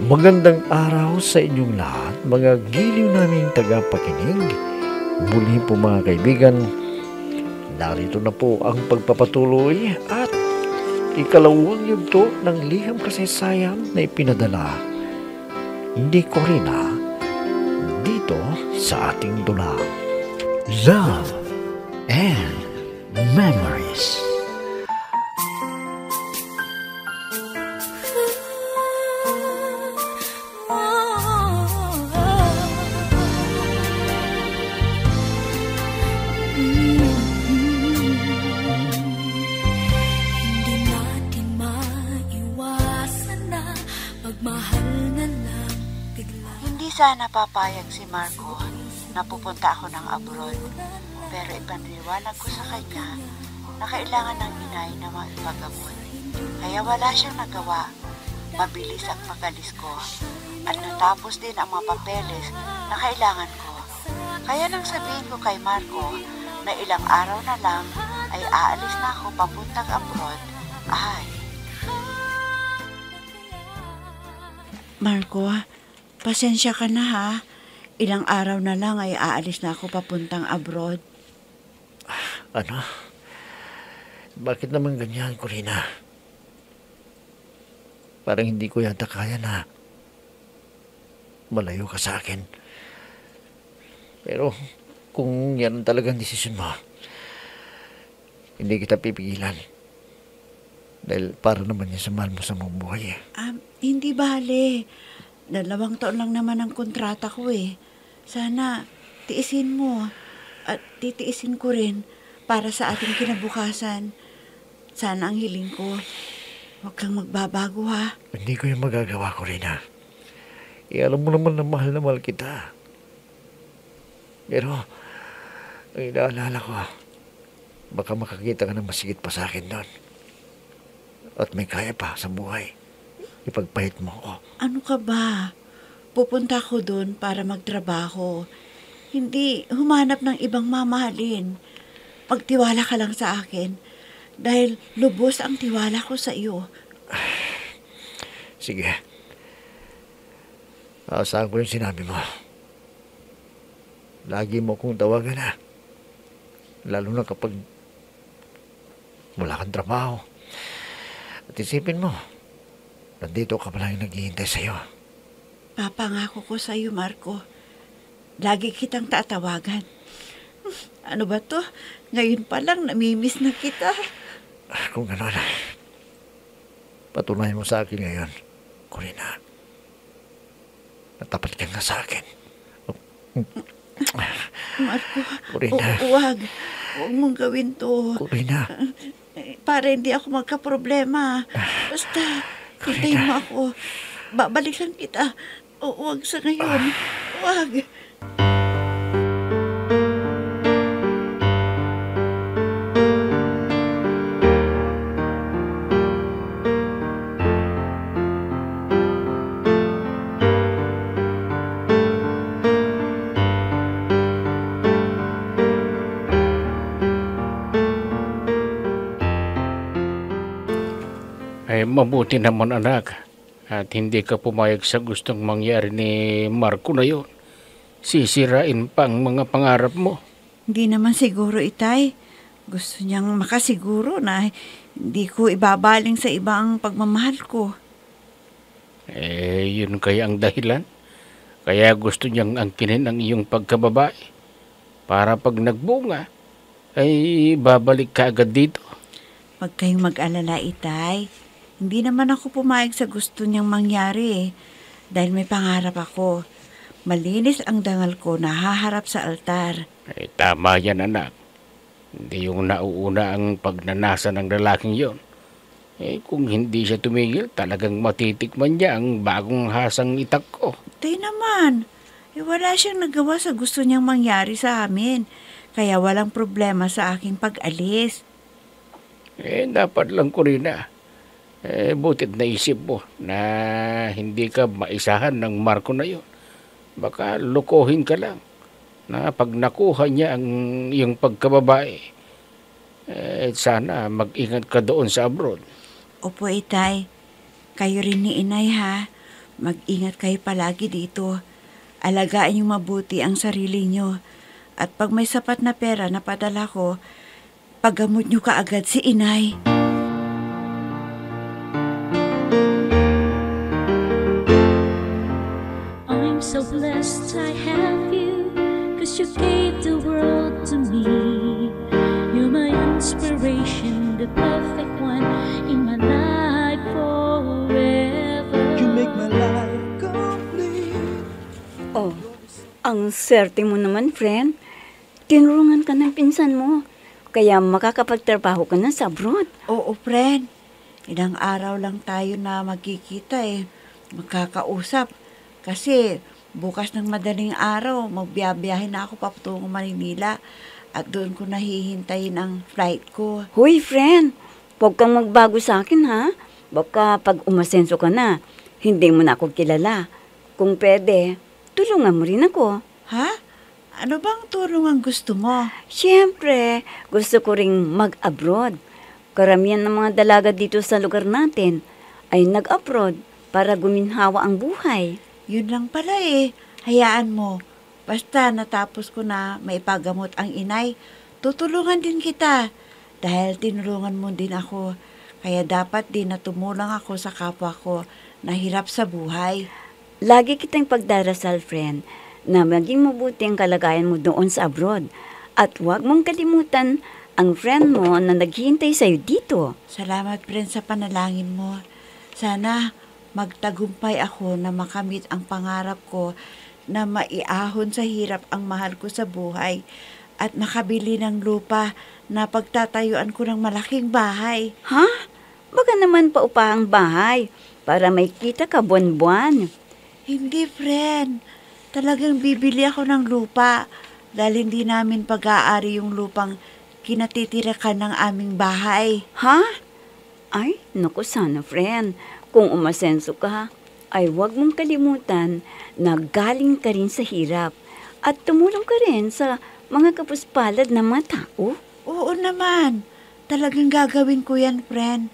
Magandang araw sa inyong lahat, mga giliw naming tagapakinig. Muli po mga kaibigan, narito na po ang pagpapatuloy at ikalawang yugto ng liham kasaysayan na ipinadala ni Corina dito sa ating dulang Love and Memories. Sana papayag si Marco na pupunta ako ng abroad, pero ipaniwala ko sa kanya na kailangan ng inay na maipagamot. Kaya wala siyang nagawa. Mabilis ang magalis ko at natapos din ang mga papeles na kailangan ko. Kaya nang sabihin ko kay Marco na ilang araw na lang ay aalis na ako papuntang abroad, Marco, pasensya ka na ha. Ilang araw na lang ay aalis na ako papuntang abroad. Ano? Bakit naman ganyan, Corina? Parang hindi ko yata kaya na malayo ka sa akin. Pero kung yan talagang desisyon mo, hindi kita pipigilan. Dahil para naman yan sa mahal mo sa mong buhay eh. Hindi bale. 2 taon lang naman ang kontrata ko eh. Sana tiisin mo at titiisin ko rin para sa ating kinabukasan. Sana ang hiling ko, huwag kang magbabago ha. Hindi ko yung magagawa, Corina. Alam mo naman na mahal kita. Pero ang inaalala ko, baka makakita ka na masigit pa sa akin doon. At may kaya pa sa buhay. Ipagpahit mo ko. Ano ka ba? Pupunta ko doon para magtrabaho. Hindi humanap ng ibang mamahalin. Pagtiwala ka lang sa akin dahil lubos ang tiwala ko sa iyo. Sige. Aasahan ko yung sinabi mo. Lagi mo kong tawagan na. Lalo na kapag wala kang trabaho. At isipin mo, nandito ka pala yung naghihintay sa'yo. Papangako ko sa'yo, Marco. Lagi kitang tatawagan. Ano ba to? Ngayon pa lang namimiss na kita. Kung gano'n, patunayan mo sa akin ngayon, Corina. Natapat ka nga sa akin. Marco, Corina. Huwag mong gawin to. Corina. Para hindi ako magkaproblema. Basta, hintayin mo ako. Babalikan kita. Huwag sa ngayon. Huwag. Ay, mabuti naman anak at hindi ka pumayag sa gustong mangyari ni Marco na yun. Sisirain pa ang mga pangarap mo. Hindi naman siguro, Itay. Gusto niyang makasiguro na hindi ko ibabaling sa iba ang pagmamahal ko. Yun kaya ang dahilan? Kaya gusto niyang angkinin ang iyong pagkababae para pag nagbunga ay babalik ka agad dito. Huwag kayong mag-alala, Itay. Hindi naman ako pumayag sa gusto niyang mangyari dahil may pangarap ako. Malinis ang dangal ko na haharap sa altar. Tama yan anak. Hindi yung nauuna ang pagnanasa ng lalaking yon. Kung hindi siya tumigil, talagang matitikman niya ang bagong hasang itak ko. Tay naman, wala siyang nagawa sa gusto niyang mangyari sa amin. Kaya walang problema sa aking pag-alis. Dapat lang ko rin na. Butit naisip mo na hindi ka maisahan ng Marco na yon. Baka lukohin ka lang na pag nakuha niya ang iyong pagkababae, sana mag-ingat ka doon sa abroad. Opo, Itay. Kayo rin ni Inay ha. Mag-ingat kayo palagi dito. Alagaan niyo mabuti ang sarili niyo. At pag may sapat na pera na padala ko, paggamot niyo kaagad si inay. I'm so blessed I have you, 'cause you gave the world to me. You're my inspiration, the perfect one in my life forever. You make my life complete. Oh, ang swerte mo naman, friend. Tinulungan ka ng pinsan mo. Kaya makakapagtrabaho ka na sa abroad. Oo, friend. Ilang araw lang tayo na magkikita magkakausap. Kasi bukas ng madaling araw, magbiyabiyahe na ako papatungong Manila. At doon ko nahihintayin ang flight ko. Hoy, friend. Huwag kang magbago sa akin, ha? Baka pag umasenso ka na, hindi mo na ako kilala. Kung pwede, tulungan mo rin ako. Ha? Ano bang tulong ang gusto mo? Siyempre, gusto ko ring mag-abroad. Karamihan ng mga dalaga dito sa lugar natin ay nag-abroad para guminhawa ang buhay. Yun lang pala Hayaan mo. Basta natapos ko na maipagamot ang inay, tutulungan din kita. Dahil tinulungan mo din ako. Kaya dapat din na tumulong ako sa kapwa ko na hirap sa buhay. Lagi kitang pagdarasal, friend, na maging mabuti ang kalagayan mo doon sa abroad. At huwag mong kalimutan ang friend mo na naghihintay sa'yo dito. Salamat, friend, sa panalangin mo. Sana magtagumpay ako na makamit ang pangarap ko na maiahon sa hirap ang mahal ko sa buhay at makabili ng lupa na pagtatayuan ko ng malaking bahay. Ha? Baka naman paupahang bahay para may kita ka buwan-buwan. Hindi, friend. Talagang bibili ako ng lupa dahil hindi namin pag-aari yung lupang kinatitirakan ng aming bahay. Ha? Ay, naku sana, friend. Kung umasenso ka, ay huwag mong kalimutan na galing ka rin sa hirap at tumulong ka rin sa mga kapuspalad na mga tao. Oo naman. Talagang gagawin ko yan, friend.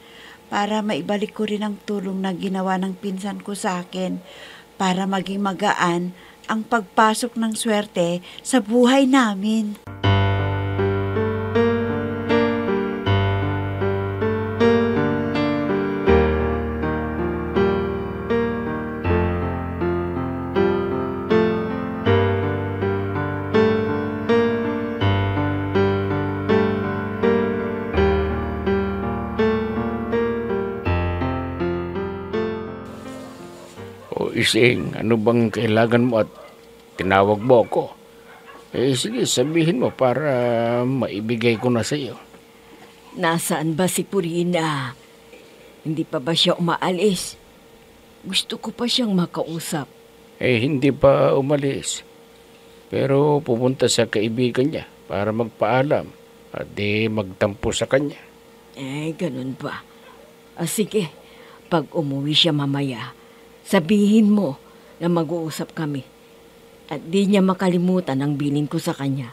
Para maibalik ko rin ang tulong na ginawa ng pinsan ko sa akin. Para maging magaan ang pagpasok ng swerte sa buhay namin. Ising, ano bang kailangan mo at tinawag mo ako? Sige, sabihin mo para maibigay ko na sa iyo. Nasaan ba si Purina? Hindi pa ba siya umaalis? Gusto ko pa siyang makausap. Hindi pa umalis. Pero pupunta sa kaibigan niya para magpaalam at di magtampo sa kanya. Ganun ba? Sige, pag umuwi siya mamaya, sabihin mo na mag-uusap kami at di niya makalimutan ang bilin ko sa kanya.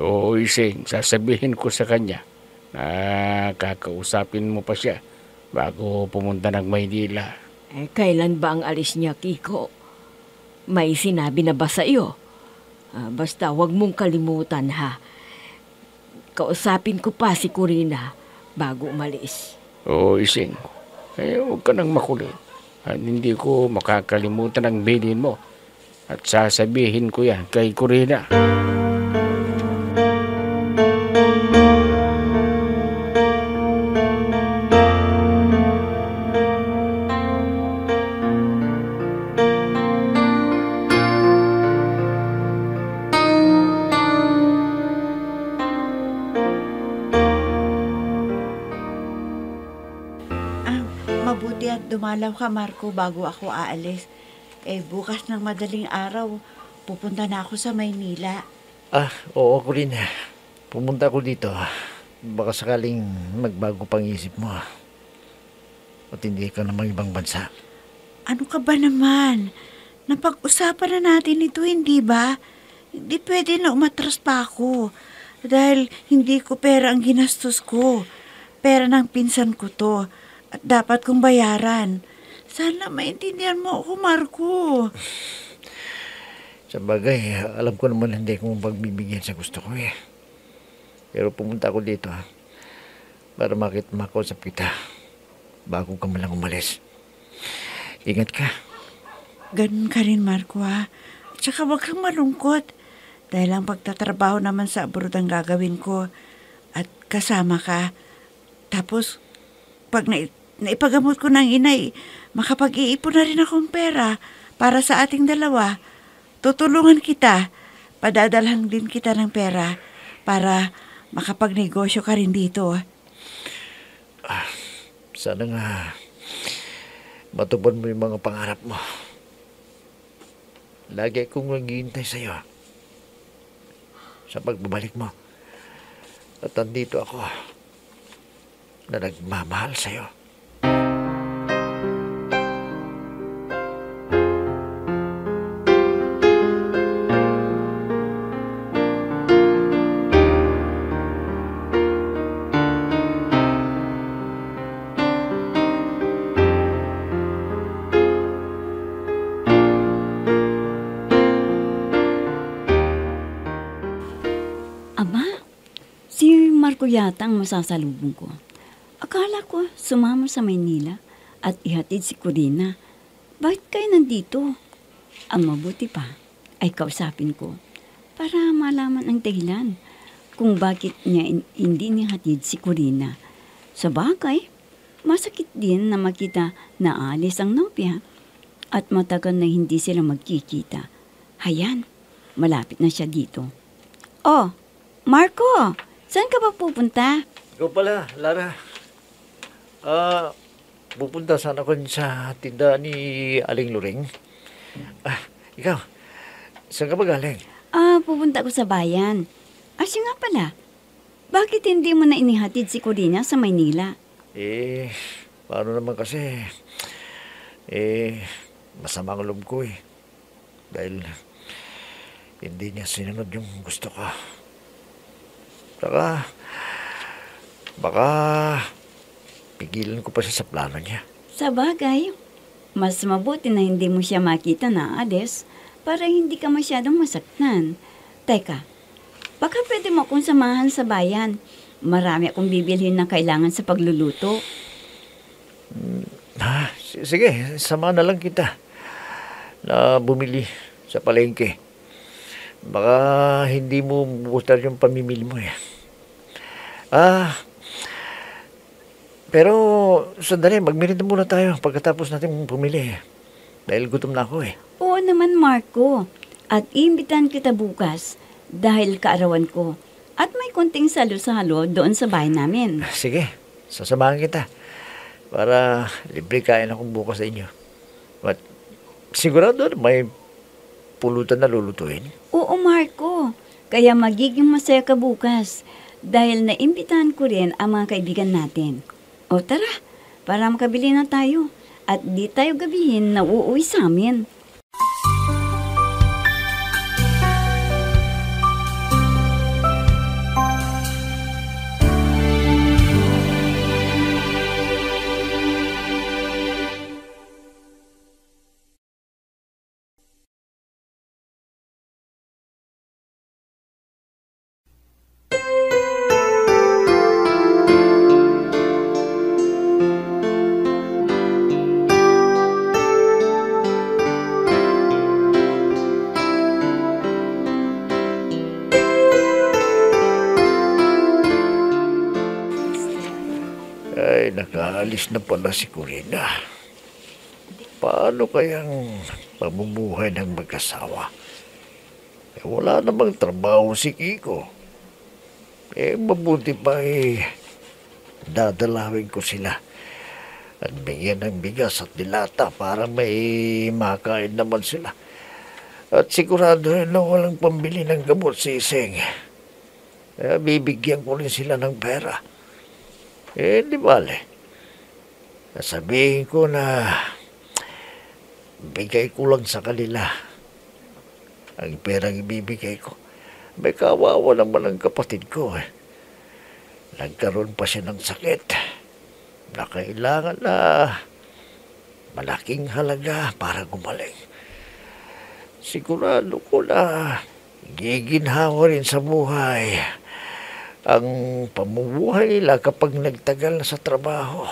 Oo, Ising, sasabihin ko sa kanya na kakausapin mo pa siya bago pumunta ng Maynila. Kailan ba ang alis niya, Kiko? May sinabi na ba sa iyo? Basta wag mong kalimutan, ha? Kausapin ko pa si Corina bago umalis. Oo, Ising. Huwag ka nang makulit. At hindi ko makakalimutan ang bilin mo. At sasabihin ko yan kay Corina. Mabuti at dumalaw ka, Marco, bago ako aalis. Bukas ng madaling araw, pupunta na ako sa Maynila. Oo, Corina. Pumunta ako dito. Baka sakaling magbago pang isip mo. At hindi ka namang ibang bansa. Ano ka ba naman? Napag-usapan na natin ito, hindi ba? Hindi pwede na umatras pa ako. Dahil hindi ko pera ang ginastos ko. Pera ng pinsan ko to. At dapat kong bayaran. Sana maintindihan mo ako, Marco. Sa bagay, alam ko naman hindi ko pagbibigyan sa gusto ko eh. Pero pumunta ako dito para makausap kita bago ka malang umalis. Ingat ka. Ganun ka rin, Marco, ha? Tsaka wag kang malungkot. Dahil ang pagtatrabaho naman sa abroad ang gagawin ko. At kasama ka. Tapos, pag naipagamot ko ng inay, makapag-iipon na rin akong pera para sa ating dalawa. Tutulungan kita. Padadalhan din kita ng pera para makapagnegosyo ka rin dito. Sana nga matupad mo yung mga pangarap mo. Lagi akong naghihintay sa'yo sa pagbabalik mo. At nandito ako na nagmamahal sa'yo. Marco yata ang masasalubong ko. Akala ko sumama sa Maynila at ihatid si Corina. Bakit kayo nandito? Ang mabuti pa ay kausapin ko para malaman ang dahilan kung bakit niya hindi nihatid si Corina. Sa bagay, masakit din na makita na alis ang nobya at matagal na hindi sila magkikita. Hayan, malapit na siya dito. Oh, Marco! Saan ka ba pupunta? Ikaw pala, Lara. Pupunta sana ako sa tindahan ni Aling Luring. Ikaw, saan ka ba galing? Pupunta ako sa bayan. Siya nga pala. Bakit hindi mo na inihatid si Corina sa Maynila? Paano naman kasi? Masama ang loob ko eh. Dahil hindi niya sinunod yung gusto ko. Saka, baka pigilan ko pa siya sa plano niya. Sa bagay, mas mabuti na hindi mo siya makita na alis para hindi ka masyadong masaktan. Teka, baka pwede mo akong samahan sa bayan. Marami akong bibilhin na kailangan sa pagluluto. Sige, samahan na lang kita na bumili sa palengke. Baka hindi mo bubutar yung pamimili mo eh. Pero sandali, magmerienda muna tayo pagkatapos natin pumili. Dahil gutom na ako eh. Oo naman, Marco. At iimbitan kita bukas dahil kaarawan ko. At may konting salo-salo doon sa bahay namin. Sige, sasamahan kita. Para libre kain akong bukas sa inyo. At sigurado may pulutan na lulutuin. Oo, Marco. Kaya magiging masaya ka bukas dahil naimbitahan ko rin ang mga kaibigan natin. O tara, para makabili na tayo at di tayo gabihin na uuwi sa amin. Ay, nakaalis na pala si Corina. Paano kayang pamumuhay ng mag-asawa? Wala namang trabaho si Kiko. Mabuti pa dadalawin ko sila at bigyan ng bigas at dilata para may makain naman sila. At sigurado na walang pambili ng gamot si Iseng. Bibigyan ko rin sila ng pera. Di bale. Sabihin ko na bigay ko lang sa kanila ang perang ibibigay ko. May kawawa naman ang kapatid ko. Nagkaroon pa siya ng sakit na kailangan na malaking halaga para gumaling. Sigurado ko na giginhawa rin sa buhay ang pamumuhay nila kapag nagtagal na sa trabaho.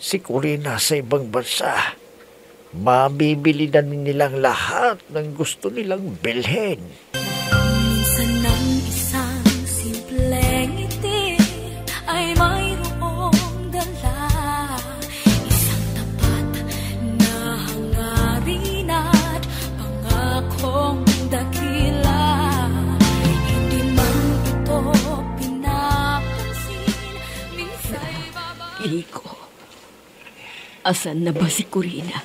Si Corina sa ibang bansa, mabibili na nilang lahat ng gusto nilang bilhin. Minsan ng isang simpleng ngiti ay mayroong dala, isang tapat na hangarin at pangakong dakila. Hindi man ito pinapansin, minsa'y Kiko, asan na ba si Corina?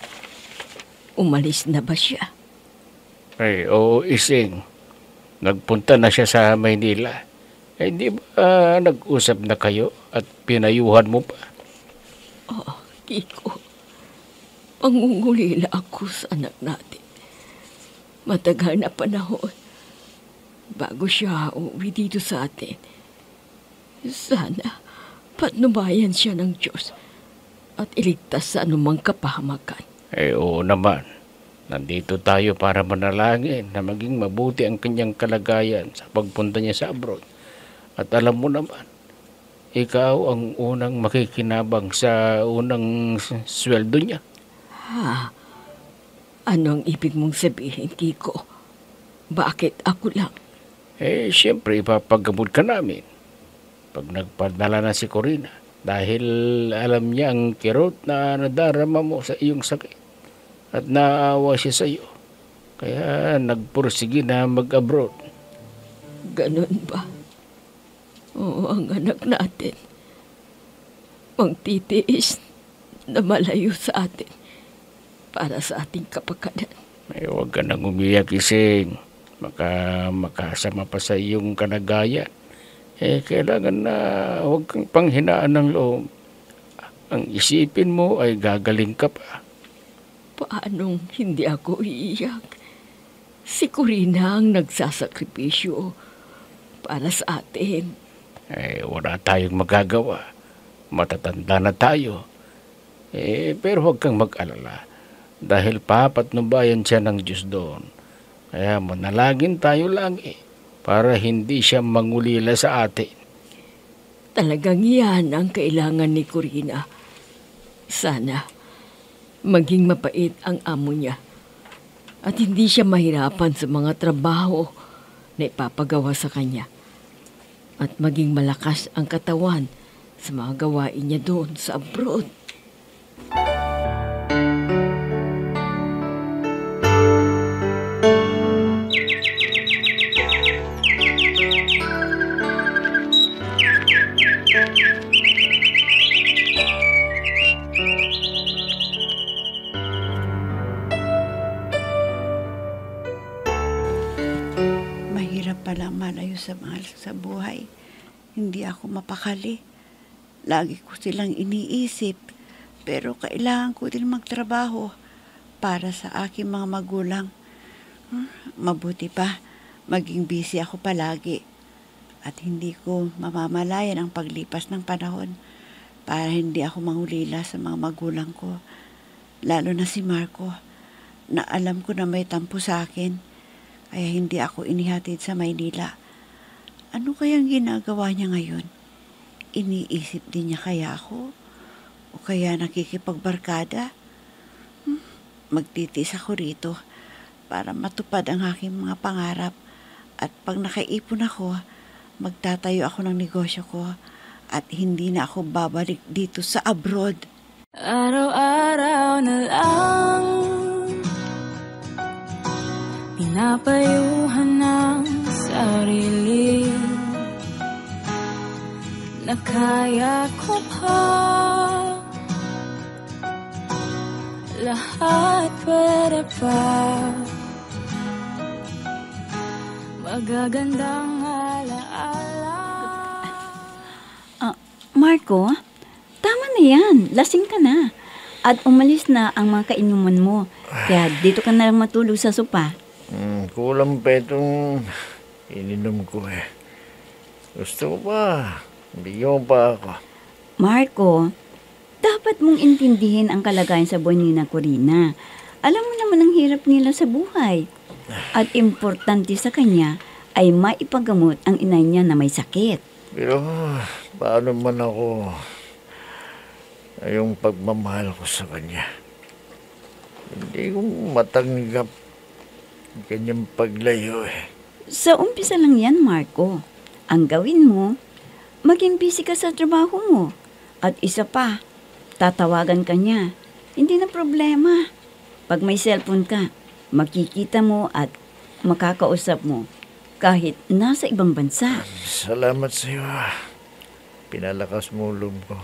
Umalis na ba siya? Ay, oo, Ising. Nagpunta na siya sa Maynila. Eh, di ba nag-usap na kayo at pinayuhan mo pa? Oo, Kiko. Mangungulila ako sa anak natin. Matagal na panahon bago siya uuwi dito sa atin. Sana patnubayan siya ng Diyos at iligtas sa anumang kapahamakan. Eh, oo naman. Nandito tayo para manalangin na maging mabuti ang kanyang kalagayan sa pagpunta niya sa abroad. At alam mo naman, ikaw ang unang makikinabang sa unang sweldo niya. Ha? Ano ang ibig mong sabihin, Kiko? Bakit ako lang? Eh, siyempre, ipapagamot ka namin. Pag nagpadala na si Corina, dahil alam niya ang kirot na nadarama mo sa iyong sakit. At naawa siya sa iyo. Kaya nagpursige na mag-abroad. Ganun ba? Oo, ang anak natin. Magtitiis na malayo sa atin para sa ating kapakanan. Ay, huwag ka nang umiyak, Ising. Makasama pa sa iyong kalagayan. Eh, kailangan na huwag kang panghinaan ng loob. Ang isipin mo ay gagaling ka pa. Paanong hindi ako iiyak? Si Corina ang nagsasakripisyo para sa atin. Eh, wala tayong magagawa. Matatanda na tayo. Eh, pero huwag kang mag-alala. Dahil papatnubayan siya ng Diyos doon. Kaya manalangin tayo lagi para hindi siya mangulila sa atin. Talagang yan ang kailangan ni Corina. Sana maging mapait ang amo niya at hindi siya mahirapan sa mga trabaho na ipapagawa sa kanya at maging malakas ang katawan sa mga gawain niya doon sa abroad. Palang malayo sa mahal sa buhay. Hindi ako mapakali. Lagi ko silang iniisip. Pero kailangan ko din magtrabaho para sa aking mga magulang. Mabuti pa, maging busy ako palagi. At hindi ko mamamalayan ang paglipas ng panahon para hindi ako mangulila sa mga magulang ko. Lalo na si Marco, na alam ko na may tampo sa akin. Kaya hindi ako inihatid sa Maynila. Ano kayang ginagawa niya ngayon? Iniisip din niya kaya ako? O kaya nakikipagbarkada? Magtitis ako rito para matupad ang aking mga pangarap. At pag nakaipon ako, magtatayo ako ng negosyo ko at hindi na ako babalik dito sa abroad. Araw-araw na lang pinapayuhan ng sarili na kaya ko pa lahat, pwede pa magagandang alaala. Marco, tama na yan. Lasing ka na. At umalis na ang mga kainuman mo. Kaya dito ka na lang matulog sa sopa. Kulang pa itong ininom ko eh. Gusto mo ba? Bigyan mo pa ako. Marco, dapat dapat mong intindihin ang kalagayan sa buhay ni Corina. Alam mo naman ang hirap nila sa buhay. At importante sa kanya ay maipagamot ang inay niya na may sakit. Pero paano man ako yung pagmamahal ko sa kanya? Hindi ko matanggap kanyang paglayo eh. Sa umpisa lang yan, Marco. Ang gawin mo, maging busy ka sa trabaho mo. At isa pa, tatawagan ka niya. Hindi na problema. Pag may cellphone ka, makikita mo at makakausap mo kahit nasa ibang bansa. Salamat sa iyo. Pinalakas mo loob ko.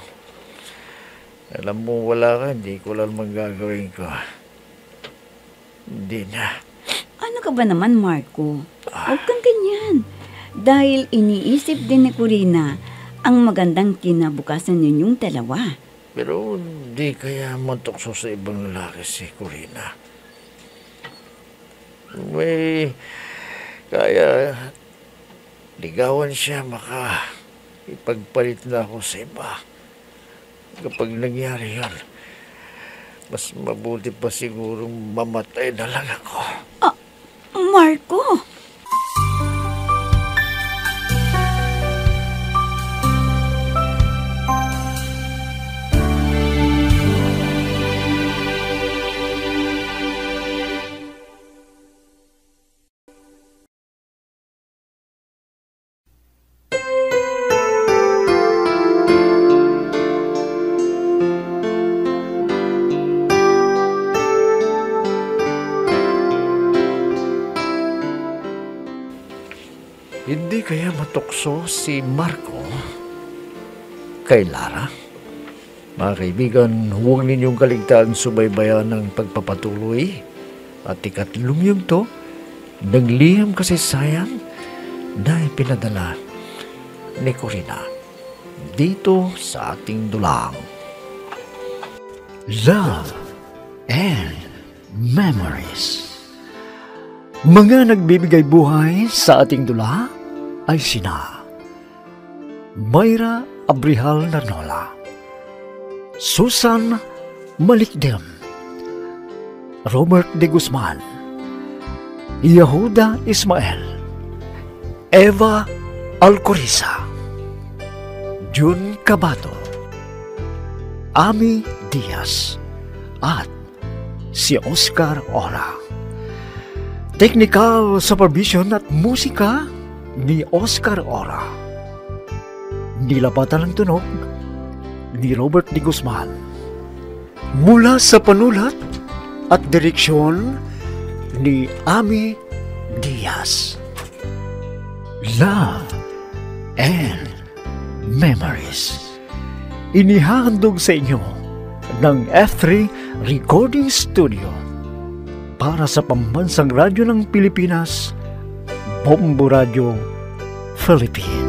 Alam mo wala ka, hindi ko lang magagawin ko. Hindi na. Ano ka ba naman, Marco? Huwag kang ganyan. Dahil iniisip din ni Corina ang magandang kinabukasan ninyong dalawa. Pero hindi kaya matokso sa ibang lalaki si Corina. May kaya ligawan siya, ipagpalit na ako sa iba. Kapag nangyari yun, mas mabuti pa sigurong mamatay na lang ako. Marco! Hindi kaya matokso si Marco kay Lara? Mga kaibigan, huwag ninyong kaligtaan subaybayan ng pagpapatuloy at ikatlong yugto ng liham kasaysayan na ipinadala ni Corina dito sa ating dulang. Love and Memories. Mga nagbibigay buhay sa ating dula ay sina Mayra Abrihal Narnola, Susan Malikdem, Robert de Guzman, Yehuda Ismael, Eva Alcoriza, Jun Cabato, Ami Diaz, at si Oscar Ora. Technical supervision at musika ni Oscar Ora. Nilapatan ng tunog ni Robert de Guzman. Mula sa panulat at direksyon ni Ami Diaz. Love and Memories. Inihahandog sa inyo ng F3 Recording Studio para sa Pambansang Radyo ng Pilipinas, Bombo Radio, Philippines.